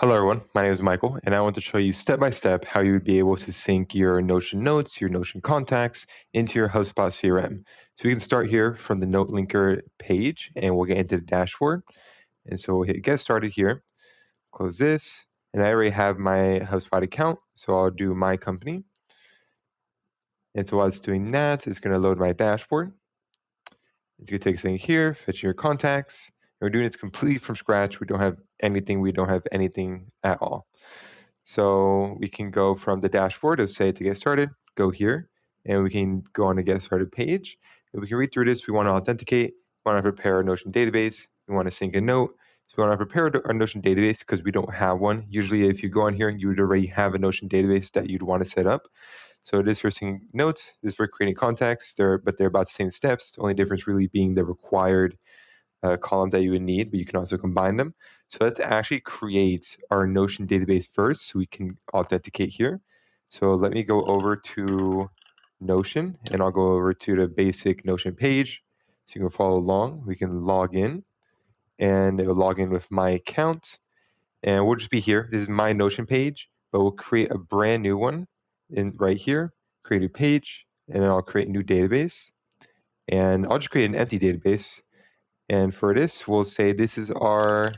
Hello everyone, my name is Michael, and I want to show you step by step how you would be able to sync your Notion notes, your Notion contacts into your HubSpot CRM. So we can start here from the NoteLinker page, and we'll get into the dashboard. And so we'll hit get started here, close this, and I already have my HubSpot account, so I'll do my company. And so while it's doing that, it's going to load my dashboard. It's going to take a second here, fetch your contacts. And we're doing this completely from scratch. We don't have anything at all. So we can go from the dashboard, it'll say to get started, go here, and we can go on the get started page. And we can read through this. We want to authenticate, we want to prepare a Notion database, we want to sync a note. So we want to prepare our Notion database because we don't have one. Usually if you go on here, you would already have a Notion database that you'd want to set up. So this for syncing notes, this is for creating contacts, but they're about the same steps. The only difference really being the required column that you would need, but you can also combine them. So let's actually create our Notion database first so we can authenticate here. So let me go over to Notion, and I'll go over to the basic Notion page so you can follow along. We can log in, and it will log in with my account. And we'll just be here. This is my Notion page, but we'll create a brand new one right here, create a page, and then I'll create a new database. And I'll just create an empty database. And for this, we'll say this is our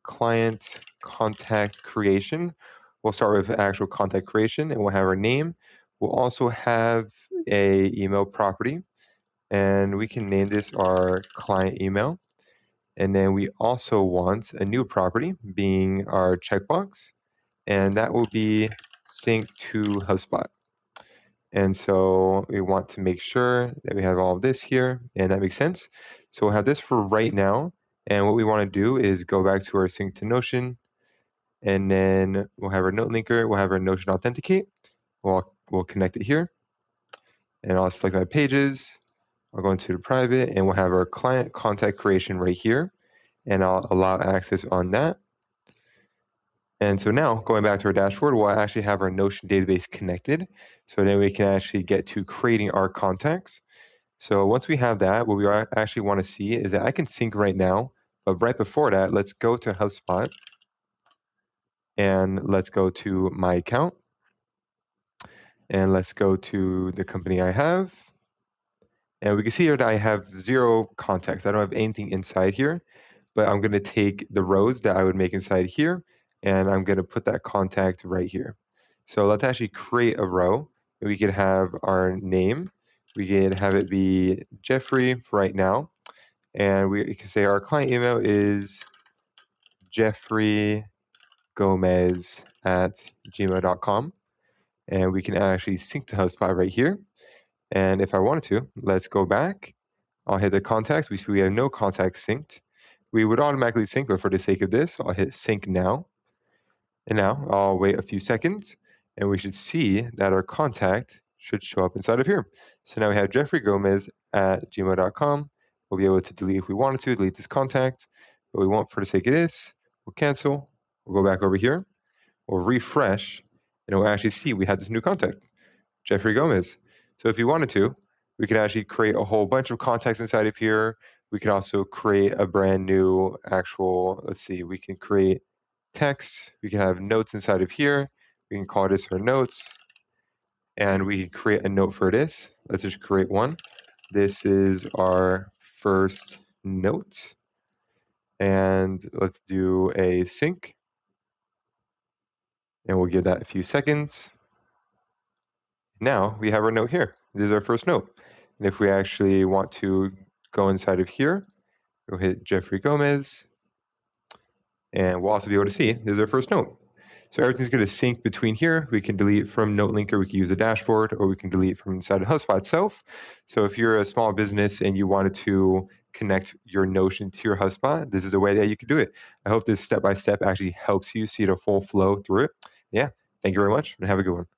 client contact creation. We'll start with actual contact creation, and we'll have our name. We'll also have a email property, and we can name this our client email. And then we also want a new property being our checkbox, and that will be sync to HubSpot. And so we want to make sure that we have all of this here, and that makes sense. So we'll have this for right now. And what we want to do is go back to our sync to Notion, and then we'll have our NoteLinker, we'll have our Notion Authenticate. We'll connect it here, and I'll select my pages. I'll go into the private, and we'll have our client contact creation right here, and I'll allow access on that. And so now, going back to our dashboard, we'll actually have our Notion database connected. So then we can actually get to creating our contacts. So once we have that, what we actually want to see is that I can sync right now, but right before that, let's go to HubSpot, and let's go to my account, and let's go to the company I have. And we can see here that I have 0 contacts. I don't have anything inside here, but I'm going to take the rows that I would make inside here, and I'm going to put that contact right here. So let's actually create a row. We could have our name. We could have it be Jeffrey for right now. And we can say our client email is jeffreygomez@gmail.com. And we can actually sync to HubSpot right here. And if I wanted to, let's go back. I'll hit the contacts. We see we have no contacts synced. We would automatically sync, but for the sake of this, I'll hit sync now. And now I'll wait a few seconds, and we should see that our contact should show up inside of here. So now we have jeffreygomez@gmail.com. We'll be able to delete if we wanted to, delete this contact, but we won't for the sake of this. We'll cancel. We'll go back over here. We'll refresh, and we'll actually see we have this new contact, Jeffrey Gomez. So if you wanted to, we could actually create a whole bunch of contacts inside of here. We can also create a brand new we can create text. We can have notes inside of here. We can call this our notes, and we can create a note for this. Let's just create one. This is our first note, and let's do a sync, and we'll give that a few seconds. Now we have our note here. This is our first note. And if we actually want to go inside of here, we'll hit Jeffrey Gomez, and we'll also be able to see this is our first note. So everything's going to sync between here. We can delete from NoteLinker, we can use a dashboard, or we can delete from inside of HubSpot itself. So if you're a small business and you wanted to connect your Notion to your HubSpot, this is a way that you could do it. I hope this step-by-step actually helps you see the full flow through it. Yeah, thank you very much, and have a good one.